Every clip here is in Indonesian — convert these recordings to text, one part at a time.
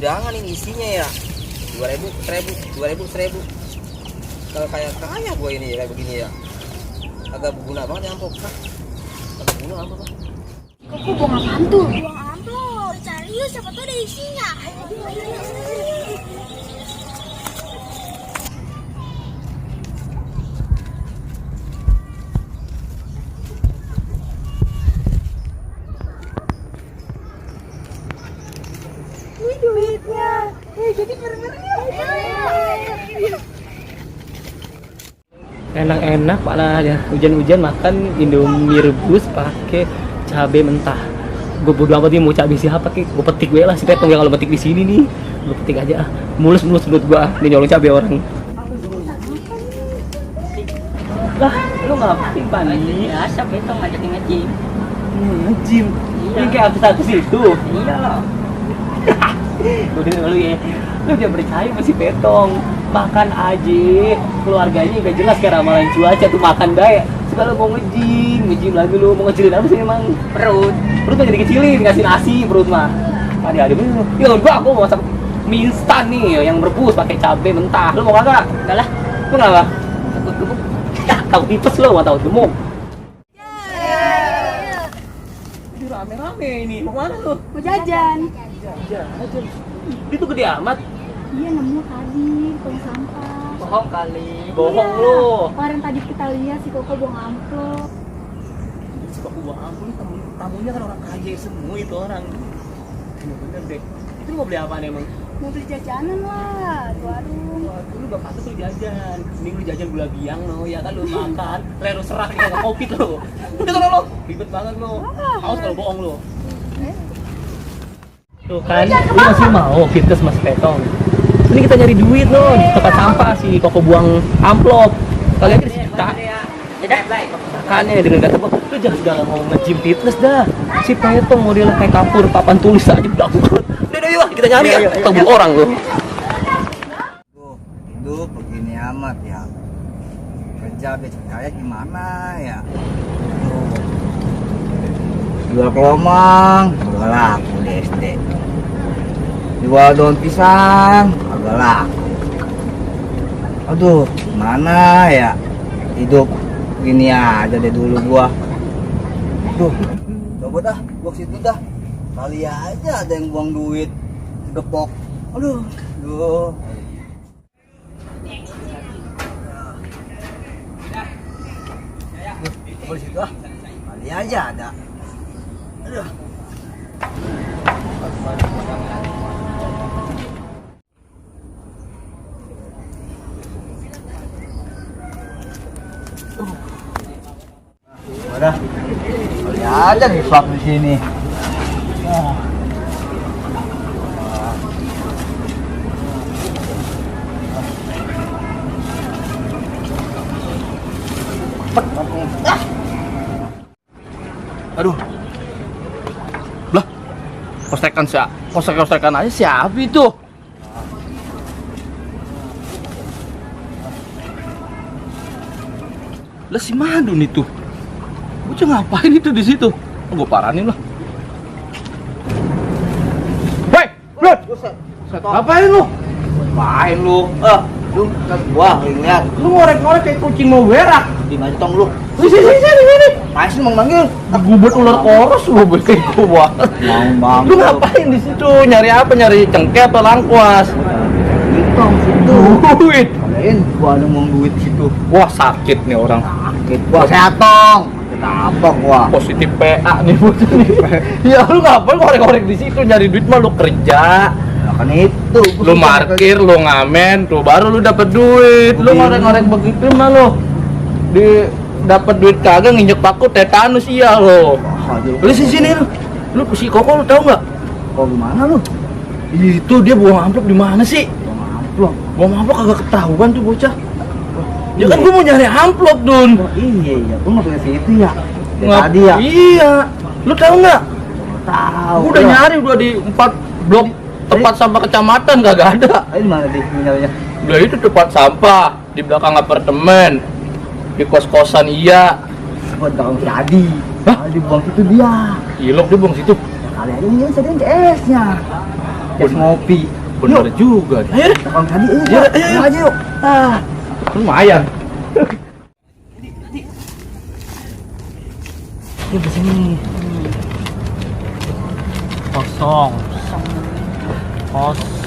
undangan ini isinya ya 2.000, 1.000, 2.000, 1.000. Kalau kayak kaya gue ini kayak begini ya, agak berguna banget ya amplop. Agak berguna amplop. Kok buang apaan tuh? Buang amplop. Cari yuk, siapa tuh ada isinya. Ayo. Ini duitnya. Jadi ngeri-ngeri ya. Enak-enak Pak lah ya, hujan-hujan makan Indomie rebus pakai cabai mentah. Gue bodo amat nih mau cabai siapa kek, gue petik gue lah si Petong ya kalau petik di sini nih, gue petik aja ah, mulus menurut gue ah, nih nyolong cabai orang. Lah, lu ngapain Pan? Biasa Petong ngajakin nge-gym. Nge-gym? Iya. Ini kayak artis-artis itu? Iya loh. Udah lu ya, lu jangan percaya sama si Petong. Makan aja, keluarganya udah jelas kayak ramalan cuaca tuh makan daya. Segala mau nge-gym lagi lu, mau ngecilin apa sih emang? Perut. Perut mah jadi kecilin, ngasih nasi perut mah. Ada bener. Ya aku mau masak mie instan nih yang rebus pakai cabai mentah. Lu mau kagak? Enggak lah. Lu kenapa? Takut gemuk. Ya, tahu tipes lu, mau tahu gemuk. Ini rame-rame ini. Mau mana lu? Mau jajan. Jajan. Itu gede amat. Iya, nemu tadi tong sampah. Bohong kali. Bohong lu. Kemarin tadi kita lihat si Koko buang amplop. Suka gua ampun tamunya kan orang kaya semua itu orang. Bener deh. Itu mau beli apaan emang? Mau beli jajanan lah di warung. Waduh, lu gak patut lu jajan. Mending lu jajan gula biang lo, ya kan lu makan, leru serak kayak covid lo. Udah kan lo, ribet banget lo. Awas kalau bohong lo. Tuh kan, lu masih mau fitness Mas Petong. Ini kita nyari duit lo di tempat sampah si Koko buang amplop. Kalian aja disita. Makanya dengan kata gua, lu jangan segala mau nge-gym fitness dah. Si Petong modelnya kayak kapur papan tulis aja udah banget. Udah yuk kita nyari ya, tembul orang lo. Tuh, hidup begini amat ya. Kerja besok kaya gimana ya? Tuh. Jual kelomang, agak laku di SD. Jual daun pisang, agak laku. Aduh, mana ya? Hidup gini aja deh dulu gua. Tuh, coba dah, gua ke situ dah. Kali aja ada yang buang duit, gepok. Aduh, aduh. Coba di situ ah. Kali aja ada. Aduh. Udah. Kali aja nih swap di sini. Aduh. Lah. Kostekan aja siapa itu? Lah si Madun itu. Bocah ngapain itu di situ? Oh, gua paranin lah. Woi, Bro. Ngapain lu? Ngapain lu? Lu kan gua lihat. Lu ngorek-ngorek kayak kucing mau berak. Di mana tong lu? Sini. Masih mau manggil. Gubet ular koros lu bego banget. Bang. Lu ngapain di situ? Nyari apa? Nyari cengkeh atau langkuas? Tong situ. Duit. Kalian gua ada mau duit situ. Wah, sakit nih orang. Sakit gua sehat tong. Kenapa gua? Positif PA nih bocah nih. Ya lu ngapain ngorek-ngorek di situ nyari duit mah lu kerja. Nah, kan itu. Lu parkir, lu ngamen, tuh baru lu dapet duit. Lu ngorek-ngorek begitu mah lu di dapat duit kagak nginjek paku tetanus iya lo. Lu sini lu. Lu si Koko lu tahu nggak? Kok gimana lu? Itu dia buang amplop di mana sih? Amplop. Buang amplop kagak ketahuan tuh bocah. Ya kan gua mau nyari amplop, Dun. Oh, iya, gua nggak ke situ ya. Nggak- Tadi ya. Iya. Lu tahu nggak? Tahu. Gua udah nyari udah di 4 blok tempat sampah kecamatan kagak ada. Ayo mana di nyarinya? Udah itu tempat sampah di belakang apartemen. Di kos-kosan iya. Gua tahu si Adi. Hah? Adi buang situ dia. Ilok dia buang situ. Kali aja ini sering CS-nya. Jas ngopi. Bener juga. Ayo deh. Orang tadi Ayo. aja yuk. Lumayan. Ini di sini. Kosong.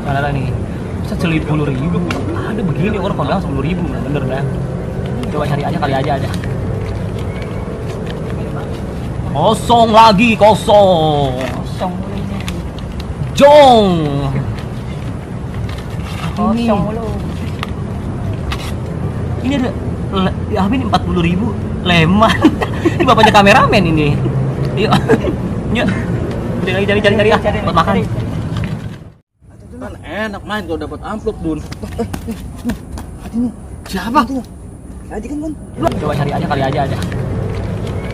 Ada nih. Bisa 10.000. Ada begini orang kalau bilang 10.000, bener dah. Coba cari aja kali aja. Kosong lagi, kosong. Jong. Kosong mulu. Ini ada ini 40.000 leman. Ini bapaknya kameramen ini. Yuk. Yuk. Cari ah buat makan. Kan enak main kalau dapat amplop, Dun. Siapa? Tadi kan Bun. Coba cari aja kali aja.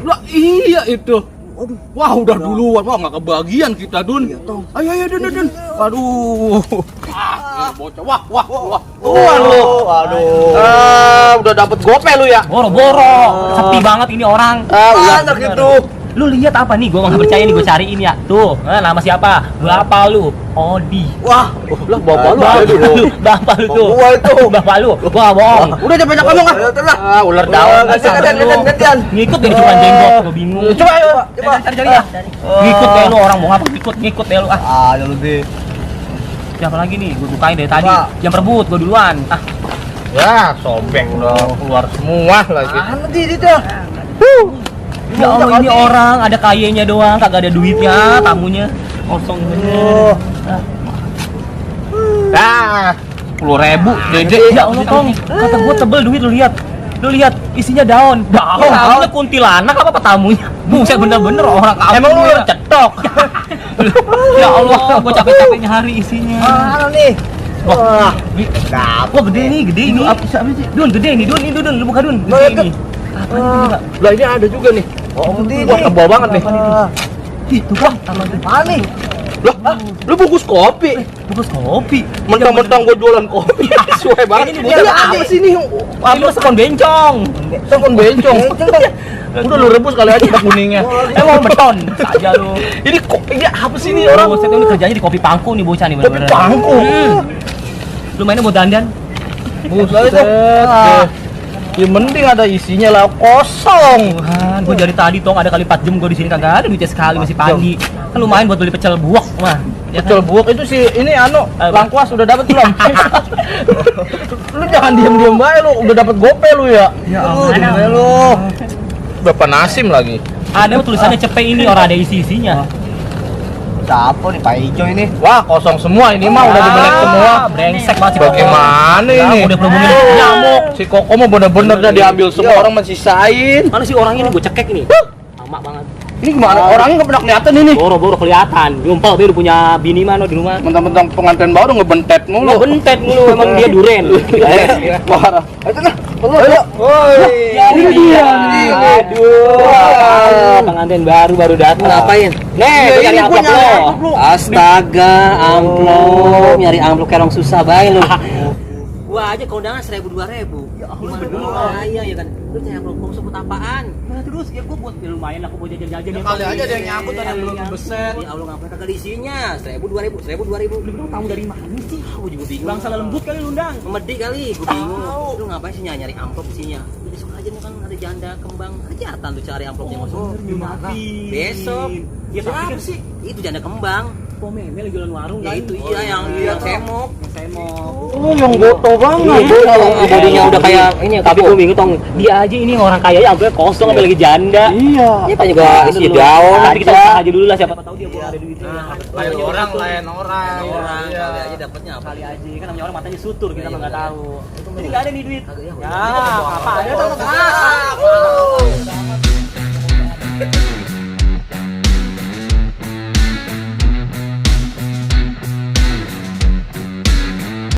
Lah iya itu. Wah udah duluan, wah nggak kebagian kita, Dun. Ayo Dun. Aduh. Bocah, wah. Waduh. Udah dapat gope lu ya. Boro-boro. Sepi banget ini orang. Anak itu. Lu lihat apa nih? Gua nggak percaya nih, gua cariin ya. Tuh, nama siapa? Gua apa lu? Odi. Wah, Lah bapak lu ada dulu. Bapak lu tuh. Gua itu. Bapak lu. Wah, bohong. Udah jangan banyak ngomong ah. Ah, ular daun. Gantian. Ngikut dari cuma jenggot, gua bingung. Coba ayo. Cari ya. Ngikut deh lu, orang mau ngapa ngikut deh lu. Ah, lu deh. Siapa lagi nih? Gua bukain dari tadi. Coba. Jam rebut, gua duluan. Ya, sobek udah keluar semua lagi. Mana dia tuh? Ya Allah, ini orang ada kayanya doang, kagak ada duitnya, tamunya kosong bener. Nah, 10.000, Dede. Ya Allah, Tong, kata gua tebel duit, lu lihat isinya daun. Tamunya kuntilanak apa tamunya? Buset, bener-bener orang kampung. Emang lu ya. cetok. Ya Allah, gua capek-capek nyari isinya. Mana nih? Wah, wah gede ini. Dun, gede ini, Dun, lu buka Dun. Gede ini. Apa ini, Pak? Lah ini ada juga nih. Oh, ini. Wah, tebal banget nih. Itu Bang, Mana nih? Lah, lu bungkus kopi. bungkus kopi. Mentang-mentang gua jualan kopi. Sesuai banget. Ini Ini bocah apa sih nih? Ini mah sekon bencong. Telepon bencong. Udah lu rebus kali aja udah kuningnya. Emang beton saja lu. Ini apa sih nih orang? Buset, ini kerjanya di kopi pangku nih bocah nih Kopi bener-bener. pangku. Lu mainnya buat dandan? Buset. Ya mending ada isinya lah, kosong. Tuhan, gua dari tadi Tong ada kali 4 jam gua di sini kagak ada duitnya sekali, masih pagi. Kan lumayan buat beli pecel buak mah. Ya kan? Betul buak itu sih ini langkuas udah dapat belum? Lu jangan diem-diem bae lu, udah dapat gope lu ya. Ya Mana lu? Bapak Nasim lagi. Ada tulisannya cepet ini orang ada isi-isinya. Siapa nih Pak Ijo ini? Wah, kosong semua ini mah udah dibelek semua. Brengsek banget si Koko. Bagaimana Ya, ini? udah perhubungin nyamuk. Si Koko mah bener-bener udah diambil semua, orang masih sisain. Mana sih orangnya nih gua cekek nih. Lama banget. Ini gimana? Orangnya nggak pernah kelihatan ini. Boro-boro kelihatan. Ngumpul dia udah punya bini mana di rumah. Mentang-mentang pengantin baru ngebentet Lu mulu. bentet mulu emang dia duren. Parah. Ayo nah. Ayo. Woi. Ini dia. Aduh. Pengantin baru datang. Ngapain? Nih, gua cari amplop lo. Astaga, amplop. Nyari amplop kayak orang susah bae lu. Gua aja kondangan 1.000-2.000. Ya Allah, iya ya kan. Lu nyari amplop kosong buat apaan? Nah, terus ya gua buat ya lumayan aku buat jajan-jajan ya. Kali aja ada yang nyambut, ada yang belum beset. Ya Allah, ngapain kagak ada isinya? 1.000-2.000, 1.000-2.000. Lu bilang tamu dari mana sih? Aku juga bingung. Bangsa lembut kali lu undang. Memedi kali, gua bingung. Lu ngapain sih nyari amplop isinya? Lu besok aja nih kan ada janda kembang kejahatan lu cari amplopnya masuk. Besok. Ya Siapa tapi sih? Itu janda kembang. kok meme lagi jualan warung Ya kan? itu iya yang semok. Semok. Oh, yang goto banget. Bodinya udah kayak ini ya, Tapi gue bingung Tong, dia aja ini orang kaya ya amplopnya kosong sampai lagi janda. Iya. Ini apa juga isi daun Tadi kita usaha aja dulu lah, siapa tahu dia belum ada duitnya. Lain orang. orang Iya. kali aja dapatnya apa? Kali aja kan namanya orang matanya sutur kita mah nggak tahu. Jadi Iya. nggak ada nih duit. Kagak ya. Ya, apa ada Tong?